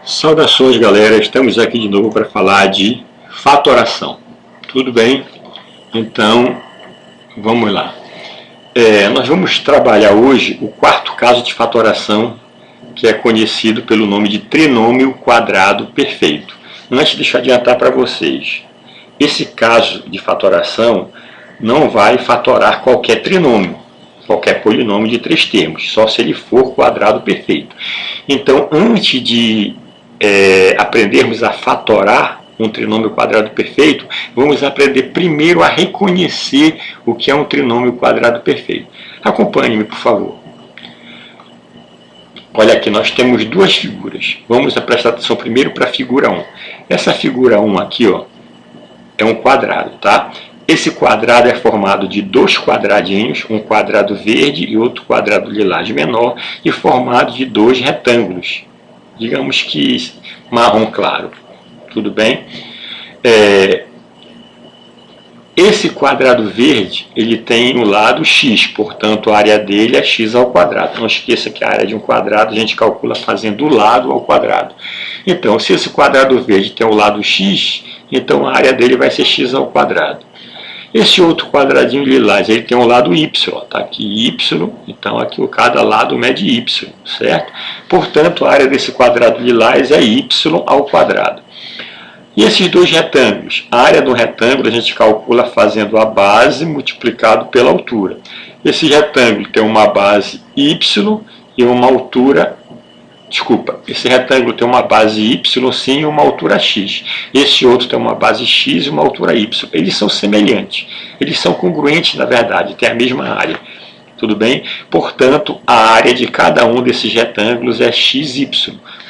Saudações, galera, estamos aqui de novo para falar de fatoração. Tudo bem? Então, vamos lá. Nós vamos trabalhar hoje o quarto caso de fatoração, que é conhecido pelo nome de trinômio quadrado perfeito. Antes, deixa eu adiantar para vocês. Esse caso de fatoração não vai fatorar qualquer trinômio, qualquer polinômio de três termos, só se ele for quadrado perfeito. Então, antes de aprendermos a fatorar um trinômio quadrado perfeito, vamos aprender primeiro a reconhecer o que é um trinômio quadrado perfeito. Acompanhe-me, por favor. Olha aqui, nós temos duas figuras. Vamos prestar atenção primeiro para a figura 1. Essa figura 1 aqui, ó, é um quadrado, tá? Esse quadrado é formado de dois quadradinhos, um quadrado verde e outro quadrado lilás menor, e formado de dois retângulos, digamos que marrom claro. Tudo bem? Esse quadrado verde, ele tem o lado x, portanto a área dele é x ao quadrado. Não esqueça que a área de um quadrado a gente calcula fazendo o lado ao quadrado. Então, se esse quadrado verde tem o lado x, então a área dele vai ser x ao quadrado. Esse outro quadradinho lilás, ele tem um lado y, tá aqui y, então aqui cada lado mede y, certo? Portanto, a área desse quadrado lilás é y ao quadrado. E esses dois retângulos? A área do retângulo a gente calcula fazendo a base multiplicado pela altura. Esse retângulo tem uma base y e uma altura... Desculpa, esse retângulo tem uma base y sim e uma altura x. Esse outro tem uma base x e uma altura y. Eles são semelhantes, eles são congruentes na verdade, têm a mesma área. Tudo bem? Portanto, a área de cada um desses retângulos é xy,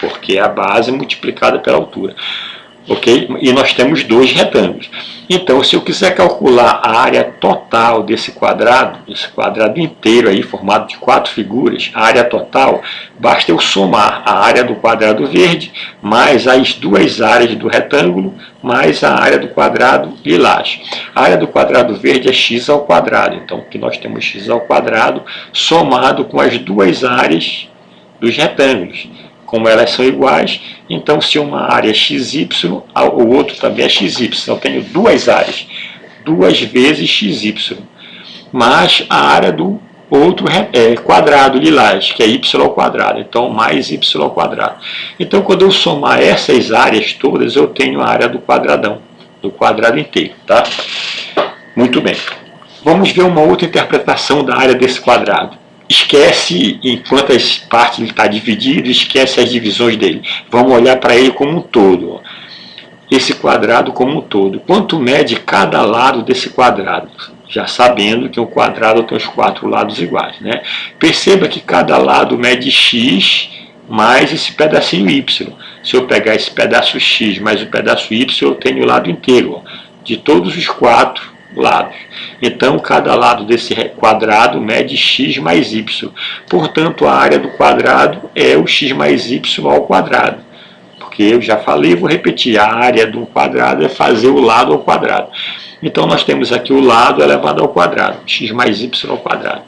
porque é a base multiplicada pela altura. Ok? E nós temos dois retângulos. Então, se eu quiser calcular a área total desse quadrado inteiro aí, formado de 4 figuras, a área total, basta eu somar a área do quadrado verde, mais as duas áreas do retângulo, mais a área do quadrado lilás. A área do quadrado verde é x ao quadrado. Então, aqui nós temos x ao quadrado somado com as duas áreas dos retângulos. Como elas são iguais, então se uma área é xy, o outro também é xy. Eu tenho duas áreas, duas vezes xy, mais a área do outro quadrado lilás, que é y ao quadrado, então mais y ao quadrado. Então, quando eu somar essas áreas todas, eu tenho a área do quadradão, do quadrado inteiro, tá? Muito bem. Vamos ver uma outra interpretação da área desse quadrado. Esquece em quantas partes ele está dividido, esquece as divisões dele. Vamos olhar para ele como um todo. Esse quadrado como um todo. Quanto mede cada lado desse quadrado? Já sabendo que um quadrado tem os 4 lados iguais, né? Perceba que cada lado mede x mais esse pedacinho y. Se eu pegar esse pedaço x mais o pedaço y, eu tenho o lado inteiro, ó, de todos os 4 lados. Então, cada lado desse quadrado mede x mais y. Portanto, a área do quadrado é o x mais y ao quadrado. Porque eu já falei, vou repetir, a área do quadrado é fazer o lado ao quadrado. Então, nós temos aqui o lado elevado ao quadrado, x mais y ao quadrado.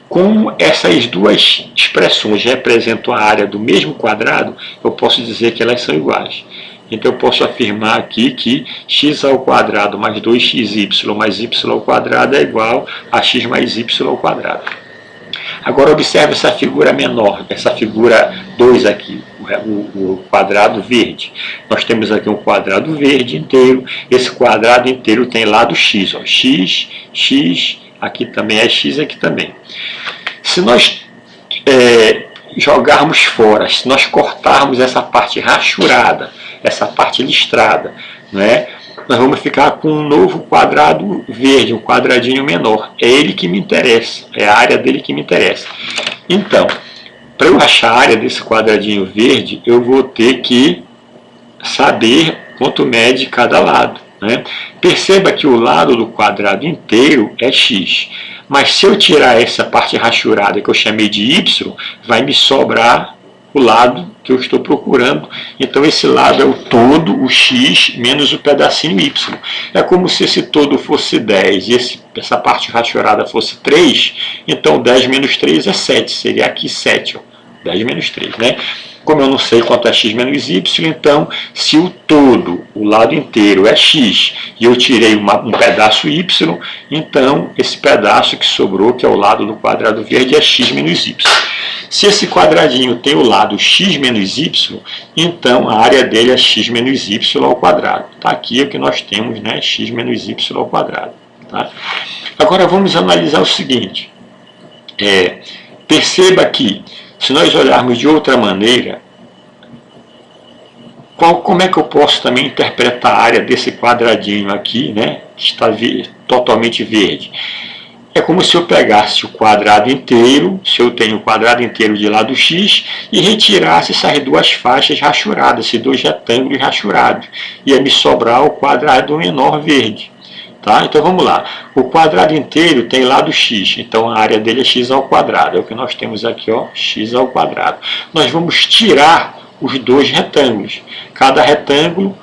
Como essas duas expressões representam a área do mesmo quadrado, eu posso dizer que elas são iguais. Então, eu posso afirmar aqui que x ao quadrado mais 2xy mais y ao quadrado é igual a x mais y ao quadrado. Agora, observe essa figura menor, essa figura 2 aqui, o quadrado verde. Nós temos aqui um quadrado verde inteiro. Esse quadrado inteiro tem lado x, ó, x, x, aqui também é x, aqui também. Se nós jogarmos fora, se nós cortarmos essa parte rachurada, essa parte listrada, né, nós vamos ficar com um novo quadrado verde, um quadradinho menor. É ele que me interessa, é a área dele que me interessa. Então, para eu achar a área desse quadradinho verde, eu vou ter que saber quanto mede cada lado, né? Perceba que o lado do quadrado inteiro é x. Mas se eu tirar essa parte rachurada que eu chamei de y, vai me sobrar o lado que eu estou procurando. Então, esse lado é o todo, o x, menos o pedacinho y. É como se esse todo fosse 10 e essa parte rachurada fosse 3. Então, 10 menos 3 é 7. Seria aqui 7. Ó. 10 menos 3, né? Como eu não sei quanto é x menos y, então se o todo, o lado inteiro é x, e eu tirei um pedaço y, então esse pedaço que sobrou, que é o lado do quadrado verde, é x menos y. Se esse quadradinho tem o lado x menos y, então a área dele é x menos y ao quadrado. Está aqui o que nós temos, né? X menos y ao quadrado. Tá? Agora vamos analisar o seguinte. Perceba que, se nós olharmos de outra maneira, como é que eu posso também interpretar a área desse quadradinho aqui, né? Que está totalmente verde? É como se eu pegasse o quadrado inteiro, se eu tenho o quadrado inteiro de lado x, e retirasse essas duas faixas rachuradas, esses dois retângulos rachurados. Ia me sobrar o quadrado menor verde. Tá? Então vamos lá. O quadrado inteiro tem lado x, então a área dele é x ao quadrado. É o que nós temos aqui, ó, x ao quadrado. Nós vamos tirar os dois retângulos. Cada retângulo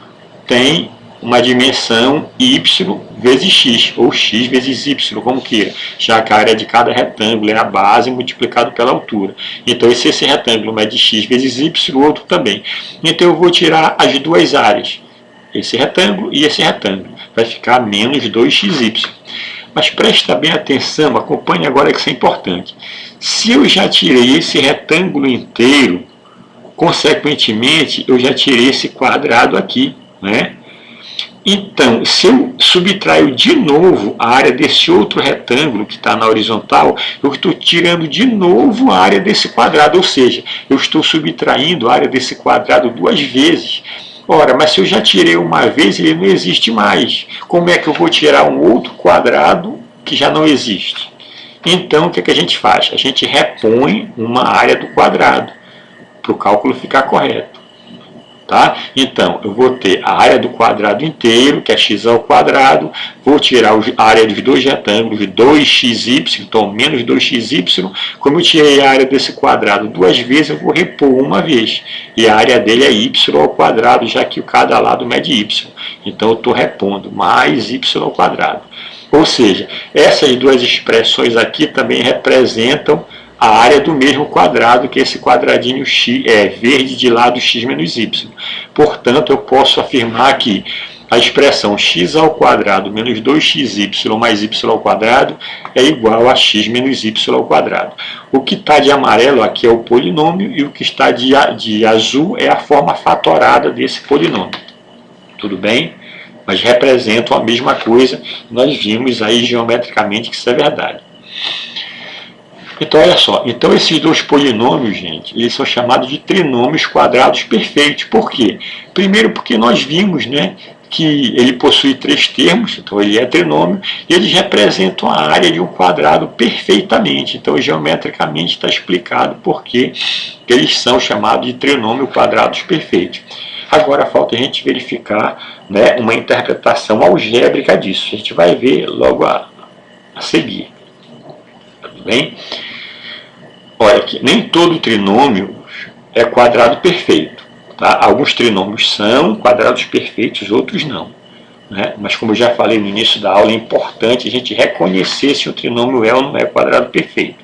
tem uma dimensão y vezes x, ou x vezes y, como queira, já que a área de cada retângulo é a base multiplicado pela altura. Então, se esse retângulo mede x vezes y, o outro também. Então, eu vou tirar as duas áreas, esse retângulo e esse retângulo. Vai ficar menos 2xy. Mas presta bem atenção, acompanhe agora que isso é importante. Se eu já tirei esse retângulo inteiro, consequentemente, eu já tirei esse quadrado aqui, né? Então, se eu subtraio de novo a área desse outro retângulo que está na horizontal, eu estou tirando de novo a área desse quadrado, ou seja, eu estou subtraindo a área desse quadrado duas vezes. Ora, mas se eu já tirei uma vez, ele não existe mais. Como é que eu vou tirar um outro quadrado que já não existe? Então, o que a gente faz? A gente repõe uma área do quadrado, para o cálculo ficar correto. Tá? Então, eu vou ter a área do quadrado inteiro, que é x ao quadrado, vou tirar a área dos dois retângulos, 2xy, então menos 2xy. Como eu tirei a área desse quadrado duas vezes, eu vou repor uma vez. E a área dele é y ao quadrado, já que cada lado mede y. Então, eu estou repondo mais y ao quadrado. Ou seja, essas duas expressões aqui também representam a área do mesmo quadrado, que é esse quadradinho x, verde de lado x menos y. Portanto, eu posso afirmar que a expressão x ao quadrado menos 2xy mais y ao quadrado é igual a x menos y ao quadrado. O que está de amarelo aqui é o polinômio e o que está de azul é a forma fatorada desse polinômio. Tudo bem? Mas representam a mesma coisa. Nós vimos aí geometricamente que isso é verdade. Então, olha só. Então, esses dois polinômios, gente, eles são chamados de trinômios quadrados perfeitos. Por quê? Primeiro, porque nós vimos, né, que ele possui três termos, então ele é trinômio, e eles representam a área de um quadrado perfeitamente. Então, geometricamente está explicado por que eles são chamados de trinômios quadrados perfeitos. Agora, falta a gente verificar, né, uma interpretação algébrica disso. A gente vai ver logo a seguir. Tudo bem? Olha aqui, nem todo trinômio é quadrado perfeito. Tá? Alguns trinômios são quadrados perfeitos, outros não. Né? Mas como eu já falei no início da aula, é importante a gente reconhecer se o trinômio é ou não é quadrado perfeito.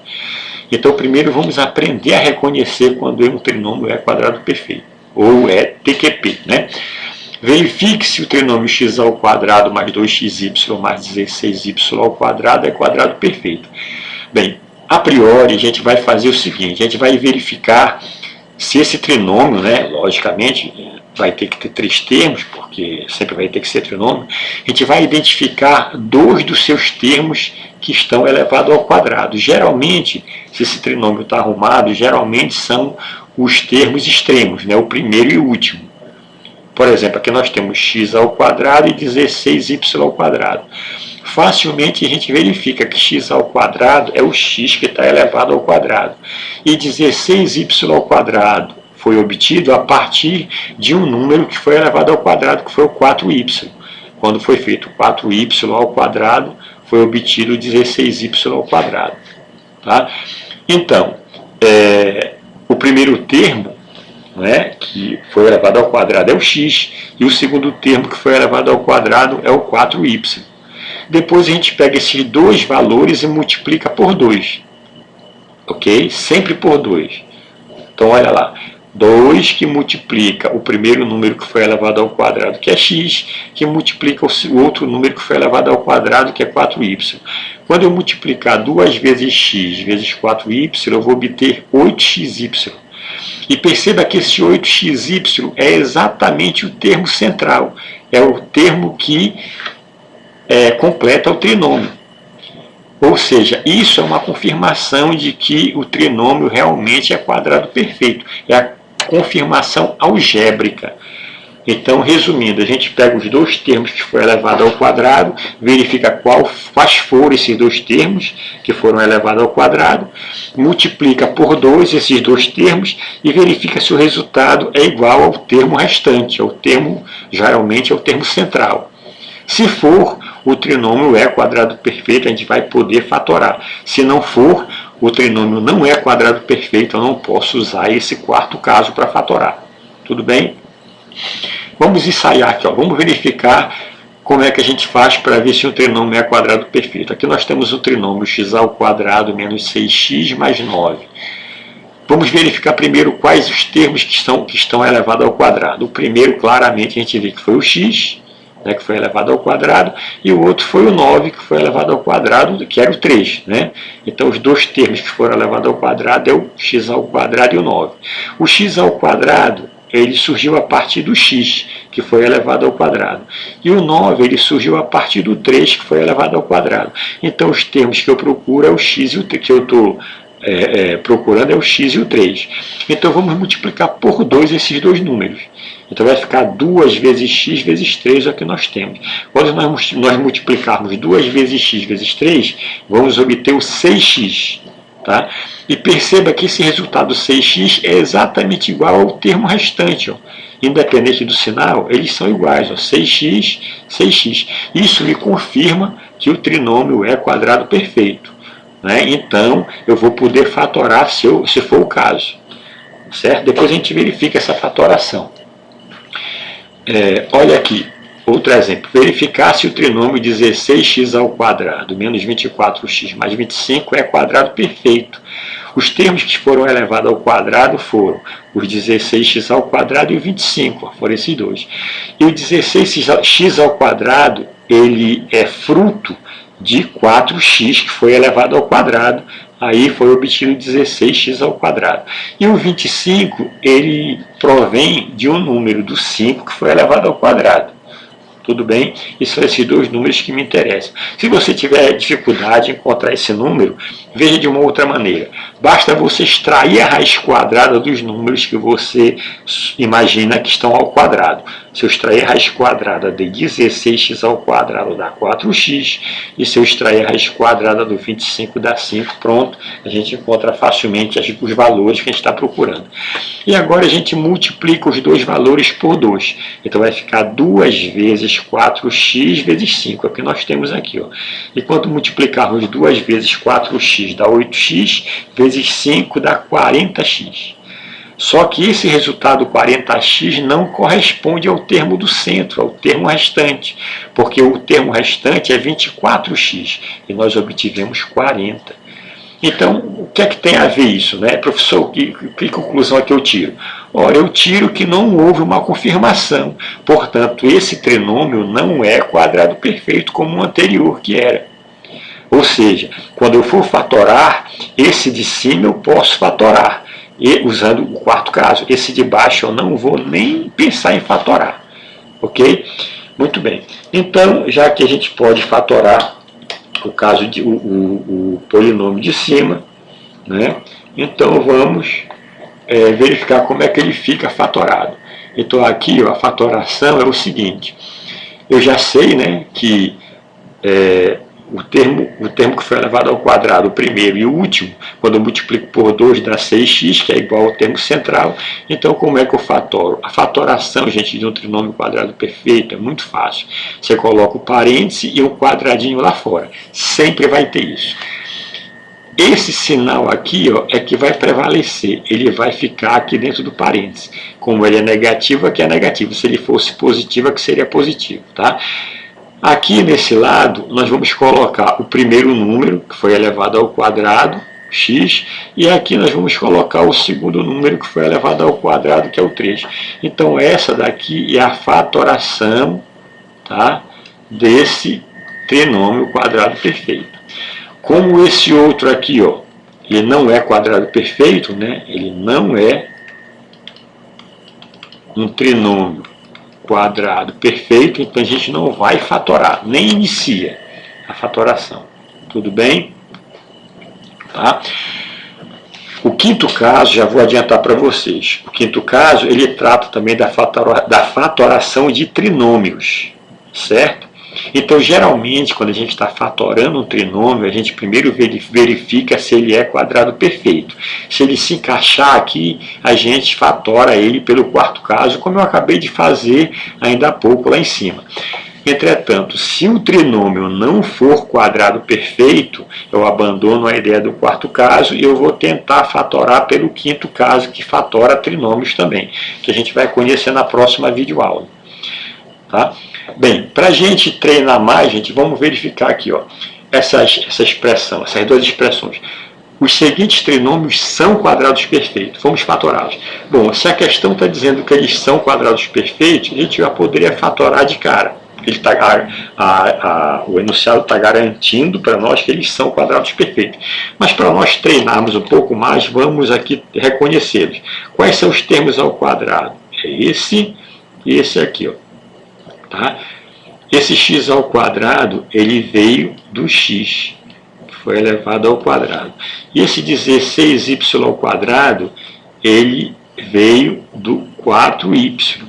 Então, primeiro vamos aprender a reconhecer quando um trinômio é quadrado perfeito, ou é TQP. Né? Verifique se o trinômio x ao quadrado mais 2xy mais 16y ao quadrado é quadrado perfeito. Bem, a priori a gente vai fazer o seguinte, a gente vai verificar se esse trinômio, né, logicamente, vai ter que ter três termos, porque sempre vai ter que ser trinômio, a gente vai identificar dois dos seus termos que estão elevados ao quadrado. Geralmente, se esse trinômio está arrumado, geralmente são os termos extremos, né, o primeiro e o último. Por exemplo, aqui nós temos x ao quadrado e 16y ao quadrado. Facilmente a gente verifica que x ao quadrado é o x que está elevado ao quadrado. E 16y ao quadrado foi obtido a partir de um número que foi elevado ao quadrado, que foi o 4y. Quando foi feito 4y ao quadrado, foi obtido 16y ao quadrado. Tá? Então, o primeiro termo, né, que foi elevado ao quadrado é o x, e o segundo termo que foi elevado ao quadrado é o 4y. Depois a gente pega esses dois valores e multiplica por 2. Ok? Sempre por 2. Então, olha lá. 2 que multiplica o primeiro número que foi elevado ao quadrado, que é x, que multiplica o outro número que foi elevado ao quadrado, que é 4y. Quando eu multiplicar 2 vezes x vezes 4y, eu vou obter 8xy. E perceba que esse 8xy é exatamente o termo central, é o termo que completa o trinômio. Ou seja, isso é uma confirmação de que o trinômio realmente é quadrado perfeito. É a confirmação algébrica. Então, resumindo, a gente pega os dois termos que foi elevado ao quadrado, verifica quais foram esses dois termos que foram elevados ao quadrado, multiplica por 2 esses dois termos e verifica se o resultado é igual ao termo restante, geralmente é o termo central. Se for, o trinômio é quadrado perfeito, a gente vai poder fatorar. Se não for, o trinômio não é quadrado perfeito, eu não posso usar esse quarto caso para fatorar. Tudo bem? Vamos ensaiar aqui, vamos verificar como é que a gente faz para ver se o trinômio é quadrado perfeito. Aqui nós temos o trinômio x ao quadrado menos 6x mais 9. Vamos verificar primeiro quais os termos que estão elevados ao quadrado. O primeiro, claramente, a gente vê que foi o x, que foi elevado ao quadrado, e o outro foi o 9, que foi elevado ao quadrado, que era o 3. Então, os dois termos que foram elevados ao quadrado é o x ao quadrado e o 9. O x ao quadrado, ele surgiu a partir do x, que foi elevado ao quadrado. E o 9, ele surgiu a partir do 3, que foi elevado ao quadrado. Então, os termos que eu procuro é o x e o 3, que eu estou procurando é o x e o 3. Então, vamos multiplicar por 2 esses dois números. Então vai ficar 2 vezes x vezes 3 é o que nós temos. Quando nós multiplicarmos 2 vezes x vezes 3, vamos obter o 6x. Tá? E perceba que esse resultado 6x é exatamente igual ao termo restante. Independente do sinal, eles são iguais. 6x, 6x. Isso me confirma que o trinômio é quadrado perfeito. Então, eu vou poder fatorar se for o caso. Certo? Depois a gente verifica essa fatoração. Olha aqui, outro exemplo. Verificar se o trinômio 16x ao quadrado menos 24x mais 25 é quadrado perfeito. Os termos que foram elevados ao quadrado foram os 16x ao quadrado e o 25, foram esses dois. E o 16x ao quadrado, ele é fruto de 4x que foi elevado ao quadrado. Aí foi obtido 16x ao quadrado. E o 25, ele provém de um número do 5 que foi elevado ao quadrado. Tudo bem? E são esses dois números que me interessam. Se você tiver dificuldade em encontrar esse número, veja de uma outra maneira. Basta você extrair a raiz quadrada dos números que você imagina que estão ao quadrado. Se eu extrair a raiz quadrada de 16x ao quadrado dá 4x, e se eu extrair a raiz quadrada do 25 dá 5, pronto, a gente encontra facilmente os valores que a gente está procurando. E agora a gente multiplica os dois valores por 2. Então vai ficar 2 vezes 4x vezes 5, é o que nós temos aqui. E quando multiplicarmos 2 vezes 4x dá 8x, vezes 5 dá 40x. Só que esse resultado 40x não corresponde ao termo do centro, ao termo restante, porque o termo restante é 24x e nós obtivemos 40. Então, o que é que tem a ver isso, professor? Que conclusão é que eu tiro? Ora, eu tiro que não houve uma confirmação. Portanto, esse trinômio não é quadrado perfeito como o anterior que era. Ou seja, quando eu for fatorar, esse de cima eu posso fatorar. E usando o quarto caso, esse de baixo eu não vou nem pensar em fatorar. Ok? Muito bem. Então, já que a gente pode fatorar o caso de o polinômio de cima, então vamos verificar como é que ele fica fatorado. Então aqui a fatoração é o seguinte: eu já sei que o termo que foi elevado ao quadrado, o primeiro e o último, quando eu multiplico por 2 dá 6x, que é igual ao termo central. Então, como é que eu fatoro? A fatoração, gente, de um trinômio quadrado perfeito é muito fácil. Você coloca o parêntese e um quadradinho lá fora. Sempre vai ter isso. Esse sinal aqui é que vai prevalecer. Ele vai ficar aqui dentro do parêntese. Como ele é negativo, aqui é negativo. Se ele fosse positivo, aqui seria positivo, tá? Aqui nesse lado, nós vamos colocar o primeiro número, que foi elevado ao quadrado, x, e aqui nós vamos colocar o segundo número que foi elevado ao quadrado, que é o 3. Então essa daqui é a fatoração, tá, desse trinômio quadrado perfeito. Como esse outro aqui, ó, ele não é quadrado perfeito, né? Ele não é um trinômio quadrado perfeito, então a gente não vai fatorar, nem inicia a fatoração. Tudo bem? Tá? O quinto caso, já vou adiantar para vocês. O quinto caso, ele trata também da fatoração de trinômios, certo? Então, geralmente, quando a gente está fatorando um trinômio, a gente primeiro verifica se ele é quadrado perfeito. Se ele se encaixar aqui, a gente fatora ele pelo quarto caso, como eu acabei de fazer ainda há pouco lá em cima. Entretanto, se o trinômio não for quadrado perfeito, eu abandono a ideia do quarto caso e eu vou tentar fatorar pelo quinto caso, que fatora trinômios também, que a gente vai conhecer na próxima videoaula. Tá? Bem, para a gente treinar mais, gente, vamos verificar aqui, ó, essa expressão, essas duas expressões. Os seguintes trinômios são quadrados perfeitos. Vamos fatorá-los. Bom, se a questão está dizendo que eles são quadrados perfeitos, a gente já poderia fatorar de cara. O enunciado está garantindo para nós que eles são quadrados perfeitos. Mas para nós treinarmos um pouco mais, vamos aqui reconhecê-los. Quais são os termos ao quadrado? É esse e esse aqui, ó. Tá? Esse x ao quadrado, ele veio do x, que foi elevado ao quadrado. E esse 16y ao quadrado, ele veio do 4y,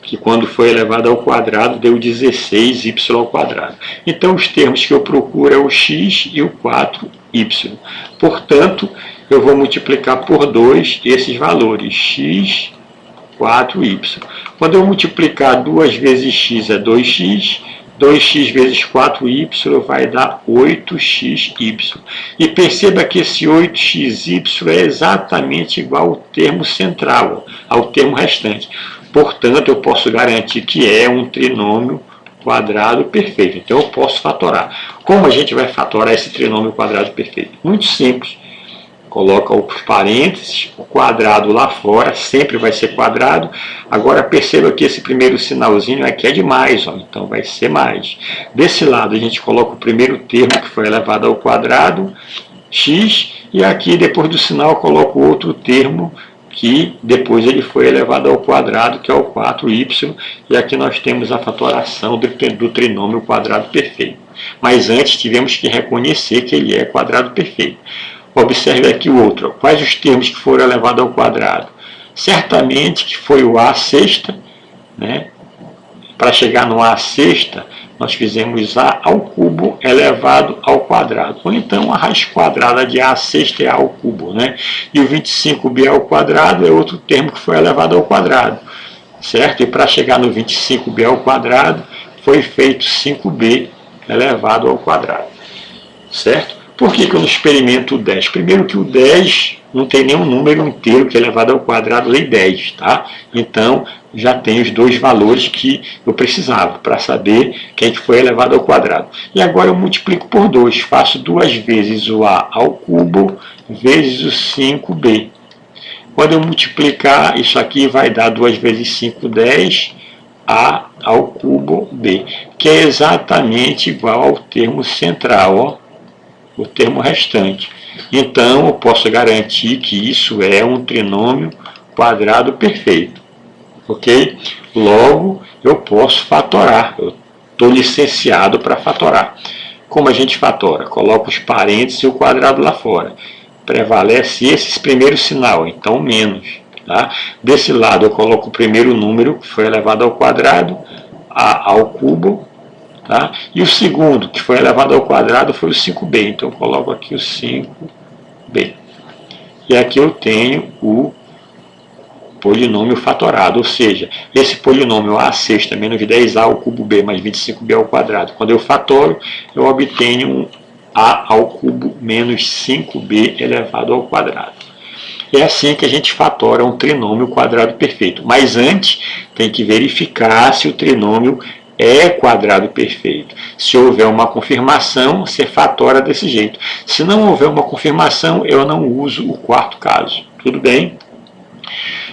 que quando foi elevado ao quadrado, deu 16y ao quadrado. Então, os termos que eu procuro é o x e o 4y. Portanto, eu vou multiplicar por 2 esses valores, x, 4y. Quando eu multiplicar 2 vezes x é 2x, 2x vezes 4y vai dar 8xy. E perceba que esse 8xy é exatamente igual ao termo central, ao termo restante. Portanto, eu posso garantir que é um trinômio quadrado perfeito. Então, eu posso fatorar. Como a gente vai fatorar esse trinômio quadrado perfeito? Muito simples. Coloca os parênteses, o quadrado lá fora, sempre vai ser quadrado. Agora perceba que esse primeiro sinalzinho aqui é de mais, ó, então vai ser mais. Desse lado a gente coloca o primeiro termo que foi elevado ao quadrado, x, e aqui depois do sinal eu coloco outro termo que depois ele foi elevado ao quadrado, que é o 4y, e aqui nós temos a fatoração do trinômio quadrado perfeito. Mas antes tivemos que reconhecer que ele é quadrado perfeito. Observe aqui o outro. Quais os termos que foram elevados ao quadrado? Certamente que foi o a sexta, né? Para chegar no a sexta, nós fizemos a ao cubo elevado ao quadrado. Ou então a raiz quadrada de a sexta é a ao cubo, né? E o 25b ao quadrado é outro termo que foi elevado ao quadrado, certo? E para chegar no 25b ao quadrado, foi feito 5b elevado ao quadrado, certo? Por que eu não experimento o 10? Primeiro que o 10 não tem nenhum número inteiro que é elevado ao quadrado em 10, tá? Então, já tem os dois valores que eu precisava para saber quem foi elevado ao quadrado. E agora eu multiplico por 2. Faço 2 vezes o a ao cubo vezes o 5b. Quando eu multiplicar, isso aqui vai dar 2 vezes 5, 10, a ao cubo b, que é exatamente igual ao termo central, ó, o termo restante. Então, eu posso garantir que isso é um trinômio quadrado perfeito. Ok? Logo, eu posso fatorar. Eu estou licenciado para fatorar. Como a gente fatora? Coloca os parênteses e o quadrado lá fora. Prevalece esse primeiro sinal, então menos. Tá? Desse lado, eu coloco o primeiro número, que foi elevado ao quadrado, a ao cubo. Tá? E o segundo, que foi elevado ao quadrado, foi o 5b. Então, eu coloco aqui o 5b. E aqui eu tenho o polinômio fatorado, ou seja, esse polinômio a sexta menos 10a ao cubo b mais 25b ao quadrado. Quando eu fatoro, eu obtenho um a ao cubo menos 5b elevado ao quadrado. É assim que a gente fatora um trinômio quadrado perfeito. Mas antes, tem que verificar se o trinômio é quadrado perfeito. Se houver uma confirmação, você fatora desse jeito. Se não houver uma confirmação, eu não uso o quarto caso. Tudo bem?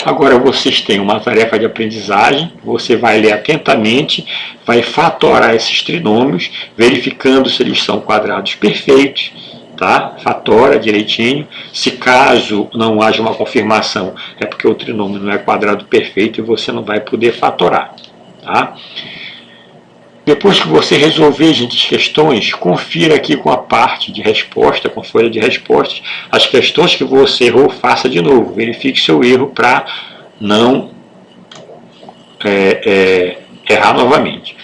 Agora vocês têm uma tarefa de aprendizagem, você vai ler atentamente, vai fatorar esses trinômios, verificando se eles são quadrados perfeitos, tá? Fatora direitinho. Se caso não haja uma confirmação, é porque o trinômio não é quadrado perfeito e você não vai poder fatorar, tá? Depois que você resolver, gente, as questões, confira aqui com a parte de resposta, com a folha de respostas, as questões que você errou, faça de novo. Verifique seu erro para não errar novamente.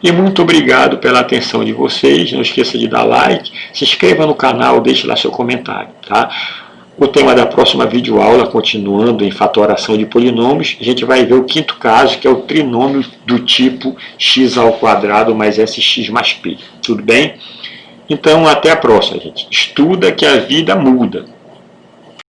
E muito obrigado pela atenção de vocês. Não esqueça de dar like, se inscreva no canal, deixe lá seu comentário, tá? O tema da próxima videoaula, continuando em fatoração de polinômios, a gente vai ver o quinto caso, que é o trinômio do tipo x² mais sx mais p. Tudo bem? Então, até a próxima, gente. Estuda que a vida muda.